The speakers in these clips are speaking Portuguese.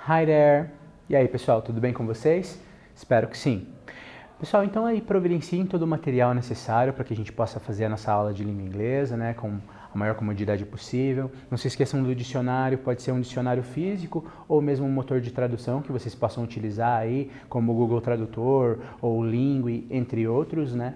Hi there! E aí pessoal, tudo bem com vocês? Espero que sim. Pessoal, então aí providenciem todo o material necessário para que a gente possa fazer a nossa aula de língua inglesa, né, com a maior comodidade possível. Não se esqueçam do dicionário, pode ser um dicionário físico ou mesmo um motor de tradução que vocês possam utilizar aí, como o Google Tradutor ou o Lingui, entre outros, né.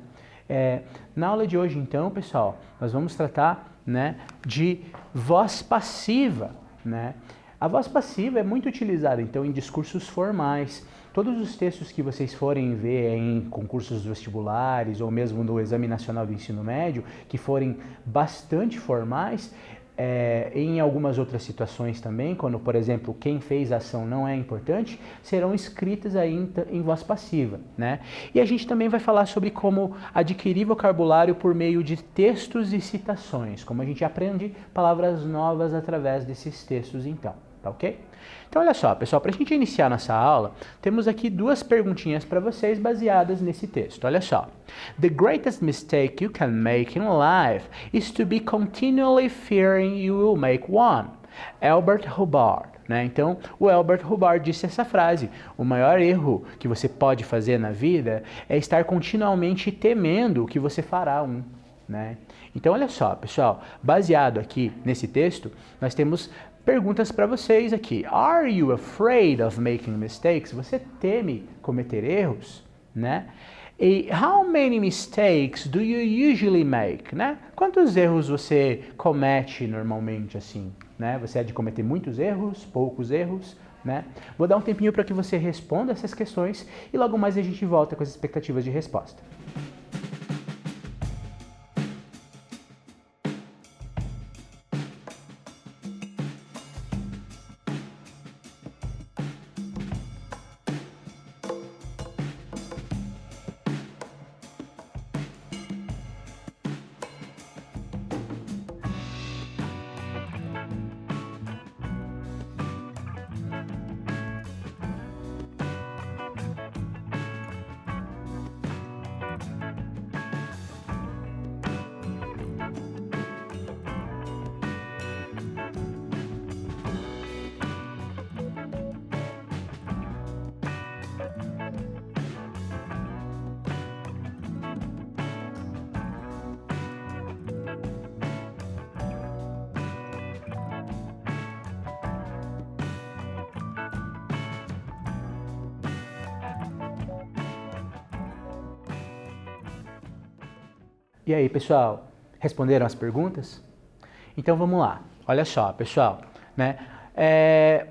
Na aula de hoje, então, pessoal, nós vamos tratar, né, de voz passiva, né. A voz passiva é muito utilizada, então, em discursos formais. Todos os textos que vocês forem ver em concursos vestibulares ou mesmo no Exame Nacional do Ensino Médio, que forem bastante formais, em algumas outras situações também, quando, por exemplo, quem fez a ação não é importante, serão escritas aí em voz passiva, né? E a gente também vai falar sobre como adquirir vocabulário por meio de textos e citações, como a gente aprende palavras novas através desses textos, então, tá ok? Então, olha só, pessoal, para a gente iniciar nossa aula, temos aqui duas perguntinhas para vocês baseadas nesse texto. Olha só. The greatest mistake you can make in life is to be continually fearing you will make one. Albert Hubbard. Né? Então, o Albert Hubbard disse essa frase: o maior erro que você pode fazer na vida é estar continuamente temendo que você fará um. Né? Então, olha só, pessoal, baseado aqui nesse texto, nós temos perguntas para vocês aqui. Are you afraid of making mistakes? Você teme cometer erros, né? E how many mistakes do you usually make, né? Quantos erros você comete normalmente assim, né? Você é de cometer muitos erros, poucos erros, né? Vou dar um tempinho para que você responda essas questões e logo mais a gente volta com as expectativas de resposta. E aí, pessoal, responderam as perguntas? Então vamos lá. Olha só, pessoal, né?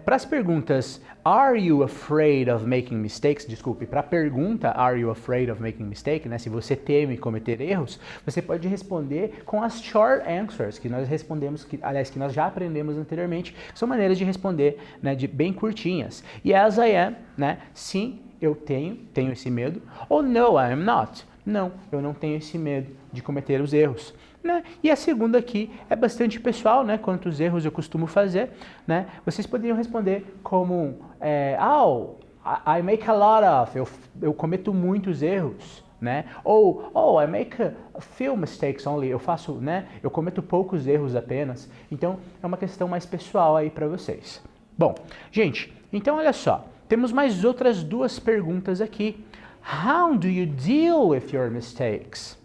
Para as perguntas Are you afraid of making mistakes? Desculpe, para a pergunta Are you afraid of making mistakes? Né? Se você teme cometer erros, você pode responder com as short answers que nós respondemos, que nós já aprendemos anteriormente, que são maneiras de responder, né, de bem curtinhas. Yes, I am, né? Sim, eu tenho esse medo. Ou no, I am not. Não, eu não tenho esse medo de cometer os erros. Né? E a segunda aqui é bastante pessoal, né? Quantos erros eu costumo fazer, né? Vocês poderiam responder como I make a lot of, eu cometo muitos erros, né? Ou I make a few mistakes only, eu cometo poucos erros apenas. Então é uma questão mais pessoal aí para vocês. Bom, gente, então olha só, temos mais outras duas perguntas aqui. How do you deal with your mistakes?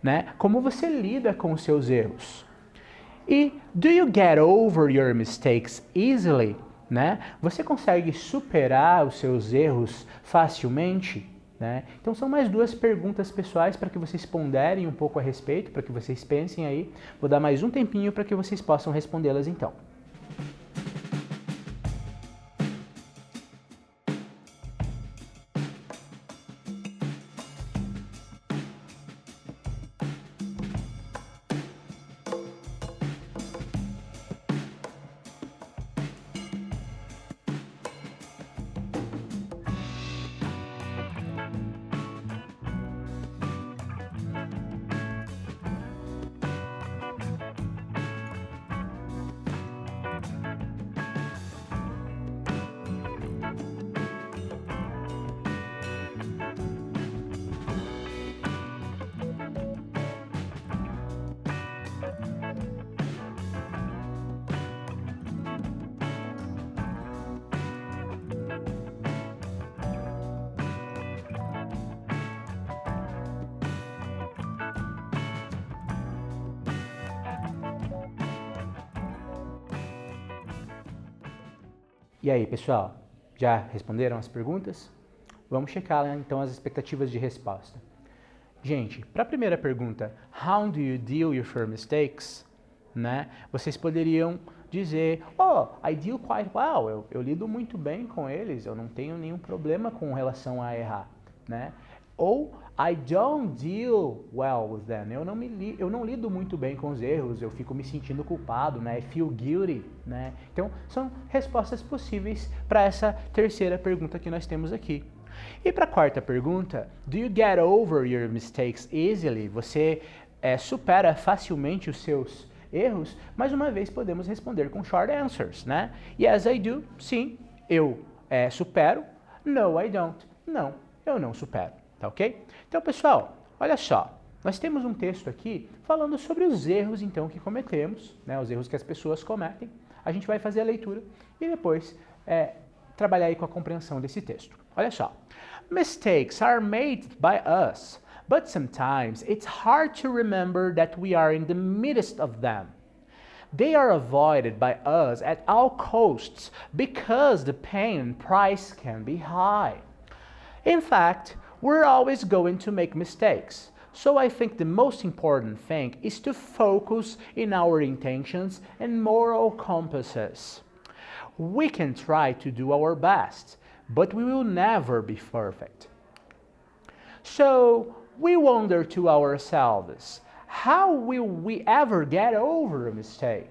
Né? Como você lida com os seus erros? E do you get over your mistakes easily? Né? Você consegue superar os seus erros facilmente? Né? Então são mais duas perguntas pessoais para que vocês ponderem um pouco a respeito, para que vocês pensem aí. Vou dar mais um tempinho para que vocês possam respondê-las então. E aí, pessoal, já responderam as perguntas? Vamos checar então as expectativas de resposta. Gente, para a primeira pergunta, how do you deal with your mistakes? Né? Vocês poderiam dizer, oh, I deal quite well, eu lido muito bem com eles, eu não tenho nenhum problema com relação a errar, né? Ou I don't deal well with them, eu não lido muito bem com os erros, eu fico me sentindo culpado, né? I feel guilty, né? Então, são respostas possíveis para essa terceira pergunta que nós temos aqui. E para a quarta pergunta, do you get over your mistakes easily? Você supera facilmente os seus erros? Mais uma vez podemos responder com short answers, né? Yes, I do. Sim, eu supero. No, I don't. Não, eu não supero. Tá ok? Então, pessoal, olha só. Nós temos um texto aqui falando sobre os erros, então, que cometemos, né? Os erros que as pessoas cometem. A gente vai fazer a leitura e depois trabalhar aí com a compreensão desse texto. Olha só. Mistakes are made by us, but sometimes it's hard to remember that we are in the midst of them. They are avoided by us at all costs because the pain and price can be high. In fact, we're always going to make mistakes. So I think the most important thing is to focus in our intentions and moral compasses. We can try to do our best, but we will never be perfect. So we wonder to ourselves, how will we ever get over a mistake?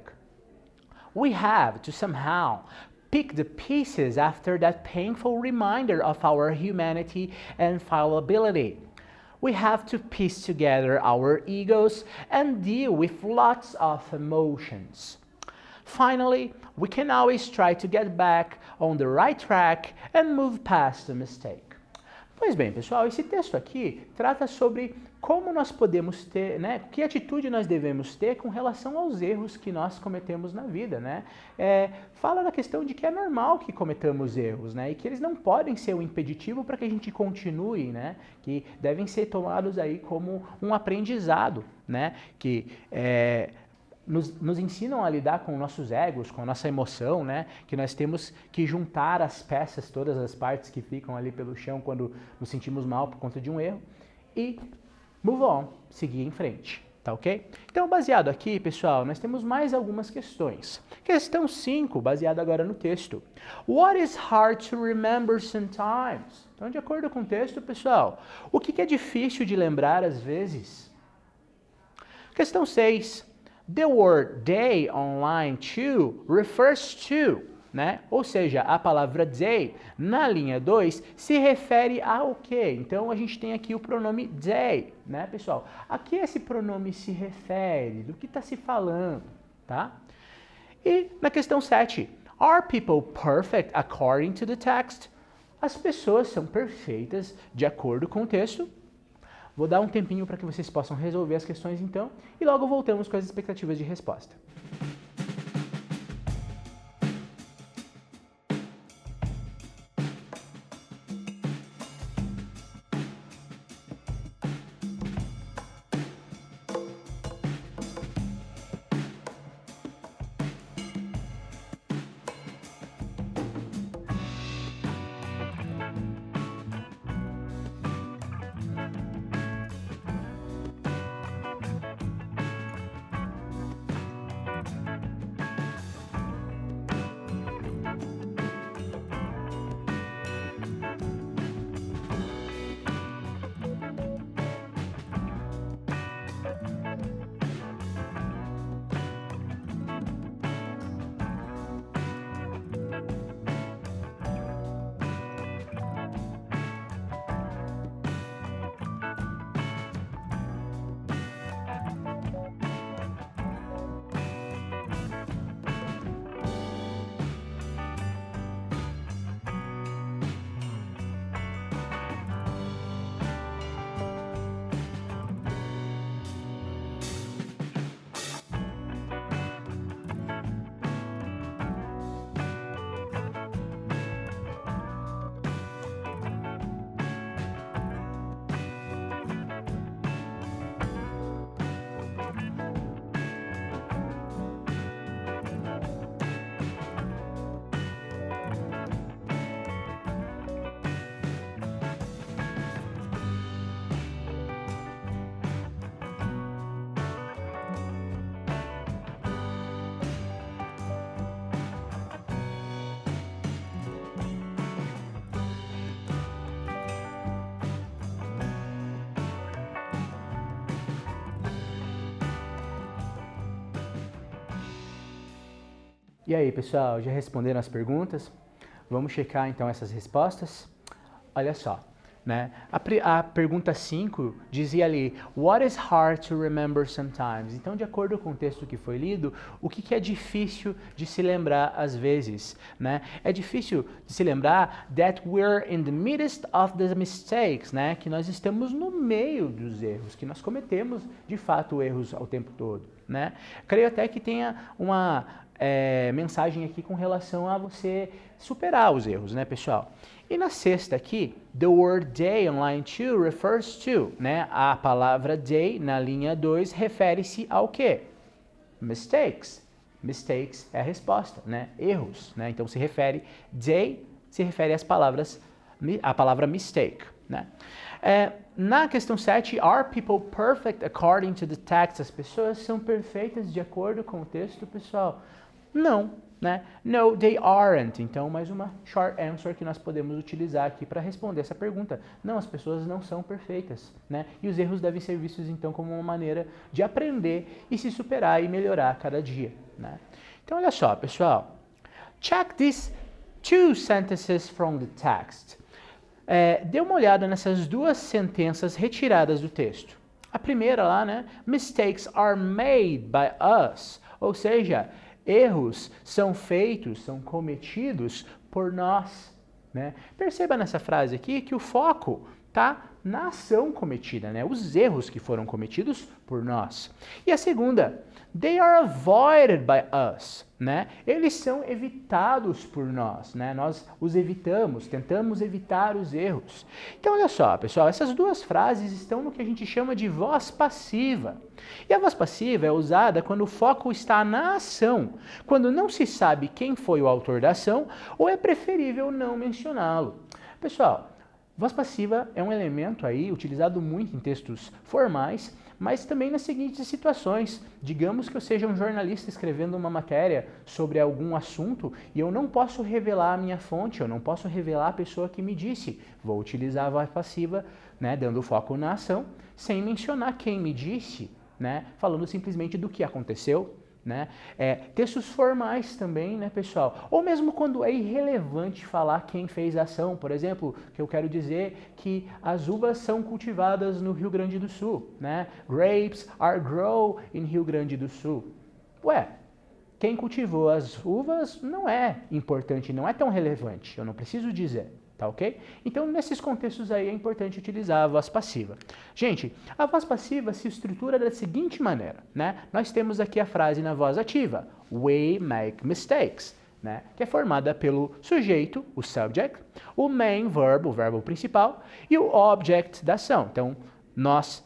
We have to somehow pick the pieces after that painful reminder of our humanity and fallibility. We have to piece together our egos and deal with lots of emotions. Finally, we can always try to get back on the right track and move past the mistake. Pois bem, pessoal, esse texto aqui trata sobre como nós podemos ter, né, que atitude nós devemos ter com relação aos erros que nós cometemos na vida, né? Fala da questão de que é normal que cometamos erros, né, e que eles não podem ser um impeditivo para que a gente continue, né, que devem ser tomados aí como um aprendizado, né, que nos ensinam a lidar com nossos egos, com a nossa emoção, né? Que nós temos que juntar as peças, todas as partes que ficam ali pelo chão quando nos sentimos mal por conta de um erro e move on, seguir em frente, tá ok? Então, baseado aqui, pessoal, nós temos mais algumas questões. Questão 5, baseada agora no texto. What is hard to remember sometimes? Então, de acordo com o texto, pessoal, o que é difícil de lembrar às vezes? Questão 6. The word day on line 2 refers to, né? Ou seja, a palavra day na linha 2 se refere ao quê? Então a gente tem aqui o pronome day, né, pessoal? A que esse pronome se refere? Do que está se falando, tá? E na questão 7, are people perfect according to the text? As pessoas são perfeitas de acordo com o texto? Vou dar um tempinho para que vocês possam resolver as questões então, e logo voltamos com as expectativas de resposta. E aí, pessoal, já responderam as perguntas? Vamos checar então essas respostas? Olha só, né? A pergunta 5 dizia ali, what is hard to remember sometimes? Então, de acordo com o texto que foi lido, o que é difícil de se lembrar às vezes, né? É difícil de se lembrar that we're in the midst of the mistakes, né? Que nós estamos no meio dos erros, que nós cometemos, de fato, erros ao tempo todo, né? Creio até que tenha uma mensagem aqui com relação a você superar os erros, né, pessoal? E na sexta aqui, the word day on line 2 refers to, né? A palavra day na linha 2 refere-se ao quê? Mistakes. Mistakes é a resposta, né? Erros, né? Então se refere, day se refere às palavras, a palavra mistake, né? Na questão 7, are people perfect according to the text? As pessoas são perfeitas de acordo com o texto, pessoal? Não, né? No, they aren't. Então, mais uma short answer que nós podemos utilizar aqui para responder essa pergunta. Não, as pessoas não são perfeitas, né? E os erros devem ser vistos, então, como uma maneira de aprender e se superar e melhorar a cada dia, né? Então, olha só, pessoal. Check these two sentences from the text. Dê uma olhada nessas duas sentenças retiradas do texto. A primeira lá, né? Mistakes are made by us. Ou seja, erros são feitos, são cometidos por nós, né? Perceba nessa frase aqui que o foco está na ação cometida, né? Os erros que foram cometidos por nós. E a segunda, they are avoided by us, né? Eles são evitados por nós, né? Nós os evitamos, tentamos evitar os erros. Então, olha só, pessoal, essas duas frases estão no que a gente chama de voz passiva. E a voz passiva é usada quando o foco está na ação, quando não se sabe quem foi o autor da ação ou é preferível não mencioná-lo. Pessoal, voz passiva é um elemento aí utilizado muito em textos formais, mas também nas seguintes situações. Digamos que eu seja um jornalista escrevendo uma matéria sobre algum assunto e eu não posso revelar a minha fonte, eu não posso revelar a pessoa que me disse. Vou utilizar a voz passiva, né, dando foco na ação, sem mencionar quem me disse, né, falando simplesmente do que aconteceu. Né? Textos formais também, né, pessoal? Ou mesmo quando é irrelevante falar quem fez a ação. Por exemplo, que eu quero dizer que as uvas são cultivadas no Rio Grande do Sul, né? Grapes are grown in Rio Grande do Sul. Ué, quem cultivou as uvas não é importante, não é tão relevante. Eu não preciso dizer. Tá ok? Então, nesses contextos aí é importante utilizar a voz passiva. Gente, a voz passiva se estrutura da seguinte maneira, né? Nós temos aqui a frase na voz ativa, we make mistakes, né? Que é formada pelo sujeito, o subject, o main verb, o verbo principal, e o object da ação. Então, nós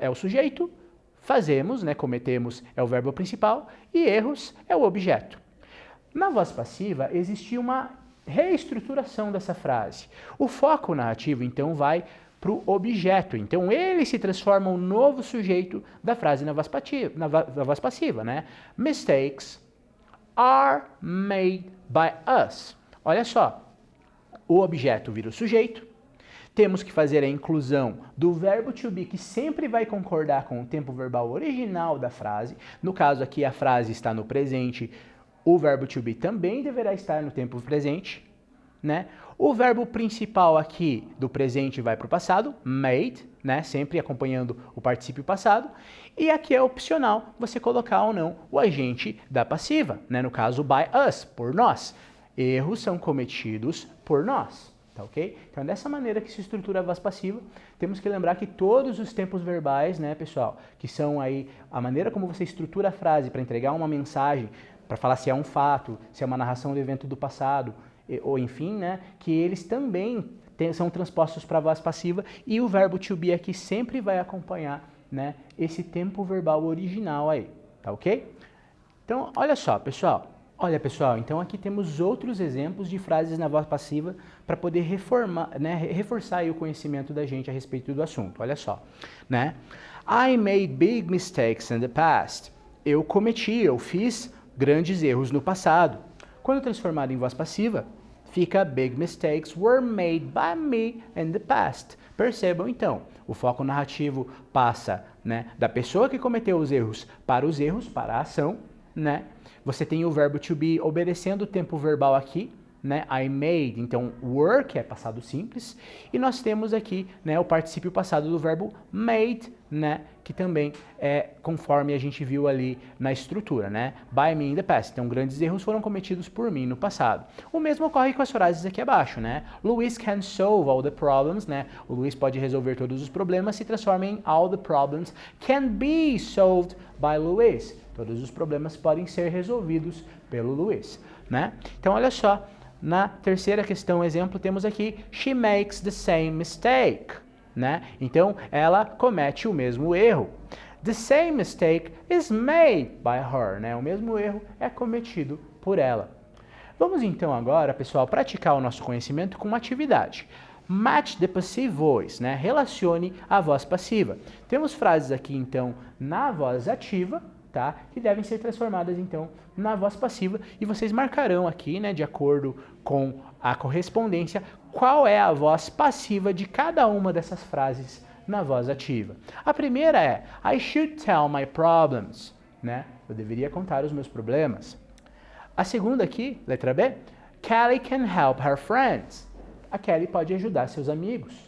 é o sujeito, fazemos, né? Cometemos é o verbo principal, e erros é o objeto. Na voz passiva, existe uma reestruturação dessa frase. O foco narrativo, então, vai para o objeto. Então, ele se transforma um novo sujeito da frase na voz passiva, né? Mistakes are made by us. Olha só, o objeto vira o sujeito, temos que fazer a inclusão do verbo to be, que sempre vai concordar com o tempo verbal original da frase. No caso aqui, a frase está no presente, o verbo to be também deverá estar no tempo presente, né? O verbo principal aqui do presente vai para o passado, made, né? Sempre acompanhando o particípio passado. E aqui é opcional você colocar ou não o agente da passiva, né? No caso, by us, por nós. Erros são cometidos por nós, tá ok? Então, é dessa maneira que se estrutura a voz passiva. Temos que lembrar que todos os tempos verbais, né, pessoal, que são aí a maneira como você estrutura a frase para entregar uma mensagem, para falar se é um fato, se é uma narração do evento do passado, ou enfim, né, que eles também são transpostos para a voz passiva e o verbo to be aqui sempre vai acompanhar, né, esse tempo verbal original aí, tá ok? Então, olha só, pessoal. Olha, pessoal, então aqui temos outros exemplos de frases na voz passiva para poder reforçar aí o conhecimento da gente a respeito do assunto. Olha só, né? I made big mistakes in the past. Eu fiz grandes erros no passado. Quando transformado em voz passiva, fica big mistakes were made by me in the past. Percebam então, o foco narrativo passa, né, da pessoa que cometeu os erros, para a ação, né? Você tem o verbo to be obedecendo o tempo verbal aqui, né? I made, então work é passado simples, e nós temos aqui, né, o particípio passado do verbo made, né, que também é conforme a gente viu ali na estrutura, né? By me in the past. Então, grandes erros foram cometidos por mim no passado. O mesmo ocorre com as frases aqui abaixo, né? Luis can solve all the problems, né? O Luis pode resolver todos os problemas, se transforma em all the problems can be solved by Luis. Todos os problemas podem ser resolvidos pelo Luis, né? Então, olha só. Na terceira questão, exemplo, temos aqui she makes the same mistake, né? Então, ela comete o mesmo erro. The same mistake is made by her, né? O mesmo erro é cometido por ela. Vamos então agora, pessoal, praticar o nosso conhecimento com uma atividade. Match the passive voice, né? Relacione a voz passiva. Temos frases aqui, então, na voz ativa, tá? Que devem ser transformadas, então, na voz passiva, e vocês marcarão aqui, né, de acordo com a correspondência, qual é a voz passiva de cada uma dessas frases na voz ativa. A primeira é, I should tell my problems, né? Eu deveria contar os meus problemas. A segunda aqui, letra B, Kelly can help her friends. A Kelly pode ajudar seus amigos.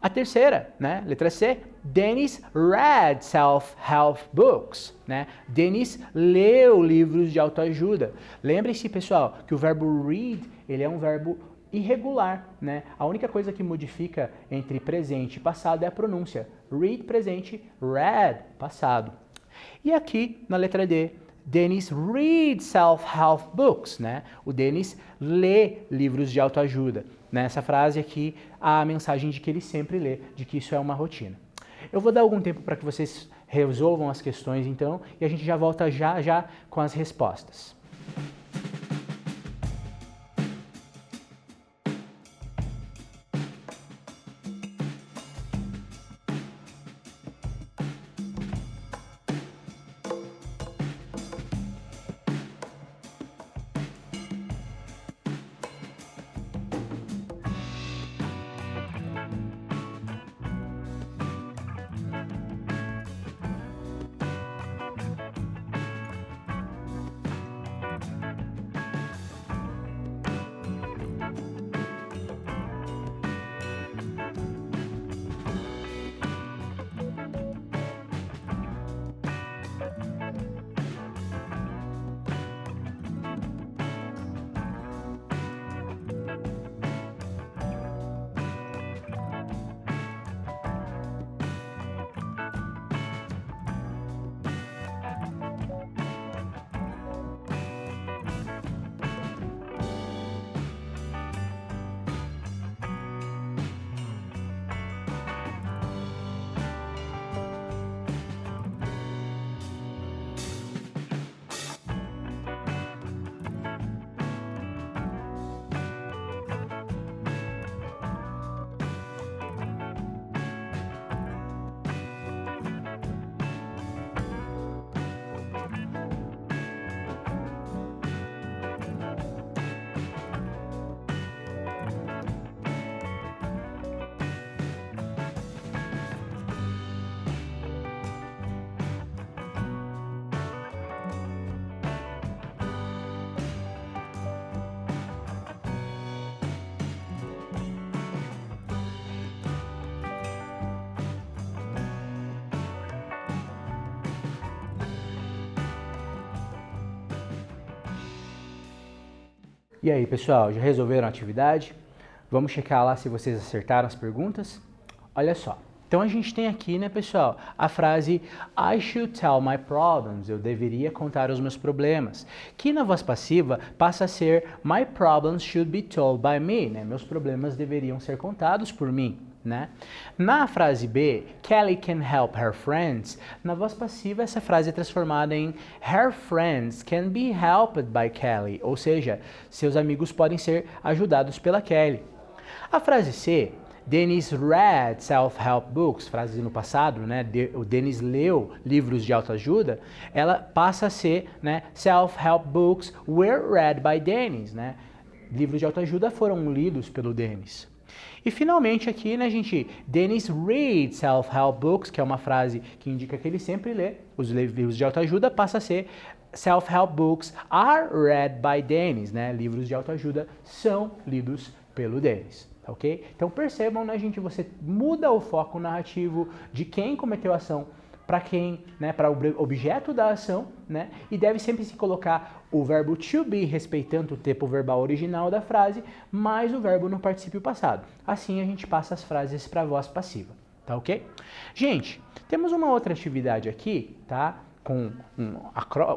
A terceira, né, letra C, Dennis read self-help books, né? Dennis leu livros de autoajuda. Lembre-se, pessoal, que o verbo read, ele é um verbo irregular, né? A única coisa que modifica entre presente e passado é a pronúncia. Read, presente, read, passado. E aqui, na letra D, Dennis reads self-help books, né? O Dennis lê livros de autoajuda. Nessa frase aqui, há a mensagem de que ele sempre lê, de que isso é uma rotina. Eu vou dar algum tempo para que vocês resolvam as questões, então, e a gente já volta já com as respostas. E aí, pessoal, já resolveram a atividade? Vamos checar lá se vocês acertaram as perguntas? Olha só. Então a gente tem aqui, né, pessoal, a frase I should tell my problems. Eu deveria contar os meus problemas. Que na voz passiva passa a ser my problems should be told by me, né? Meus problemas deveriam ser contados por mim, né? Na frase B, Kelly can help her friends. Na voz passiva essa frase é transformada em her friends can be helped by Kelly, ou seja, seus amigos podem ser ajudados pela Kelly. A frase C, Dennis read self-help books, frase no passado, né? O Dennis leu livros de autoajuda, ela passa a ser, né, self-help books were read by Dennis, né? Livros de autoajuda foram lidos pelo Dennis. E finalmente aqui, né, gente, Dennis reads self-help books, que é uma frase que indica que ele sempre lê. Os livros de autoajuda passa a ser self-help books are read by Dennis, né? Livros de autoajuda são lidos pelo Dennis, ok? Então percebam, né, gente, você muda o foco narrativo de quem cometeu a ação para quem, né, para o objeto da ação, né? E deve sempre se colocar o verbo to be, respeitando o tempo verbal original da frase, mais o verbo no particípio passado. Assim a gente passa as frases para a voz passiva, tá ok? Gente, temos uma outra atividade aqui, tá?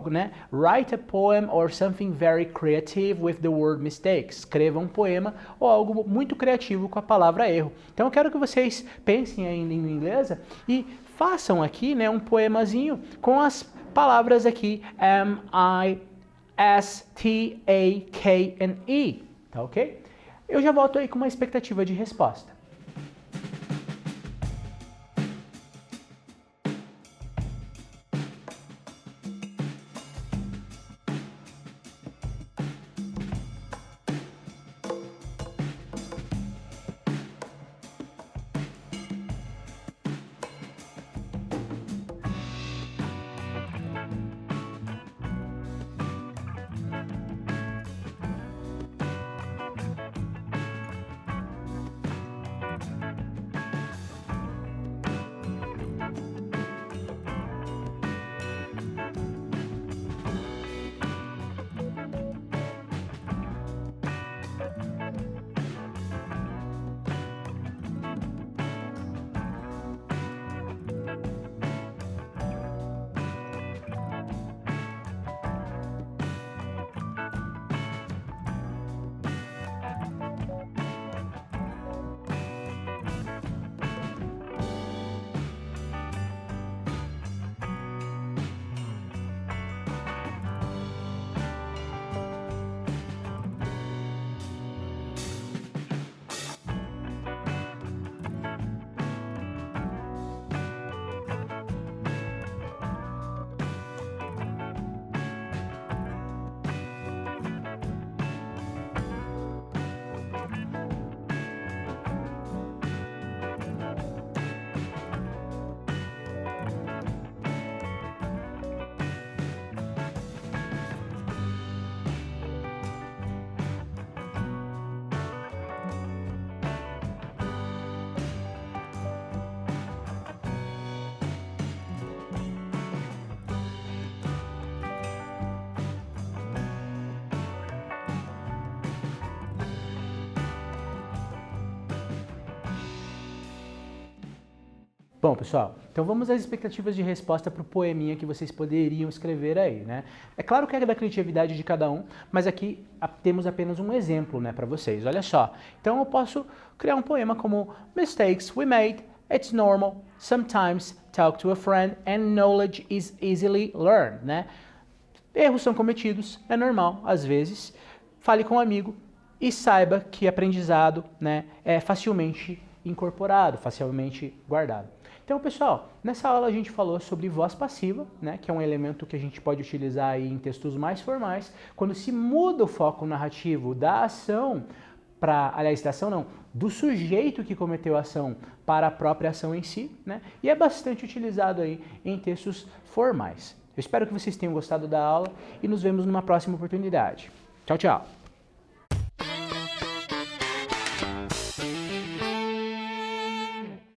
Né? Write a poem or something very creative with the word mistake. Escreva um poema ou algo muito criativo com a palavra erro. Então eu quero que vocês pensem aí em língua inglesa e façam aqui, né, um poemazinho com as palavras aqui M, I, S, T, A, K and E, tá ok? Eu já volto aí com uma expectativa de resposta. Bom, pessoal, então vamos às expectativas de resposta para o poeminha que vocês poderiam escrever aí, né? É claro que é da criatividade de cada um, mas aqui temos apenas um exemplo, né, para vocês. Olha só. Então eu posso criar um poema como Mistakes we made, it's normal, sometimes talk to a friend and knowledge is easily learned, né? Erros são cometidos, é normal, às vezes. Fale com um amigo e saiba que aprendizado, né, é facilmente incorporado, facilmente guardado. Então, pessoal, nessa aula a gente falou sobre voz passiva, né, que é um elemento que a gente pode utilizar aí em textos mais formais, quando se muda o foco narrativo da ação para, aliás, da ação não, do sujeito que cometeu a ação para a própria ação em si, né, e é bastante utilizado aí em textos formais. Eu espero que vocês tenham gostado da aula e nos vemos numa próxima oportunidade. Tchau, tchau!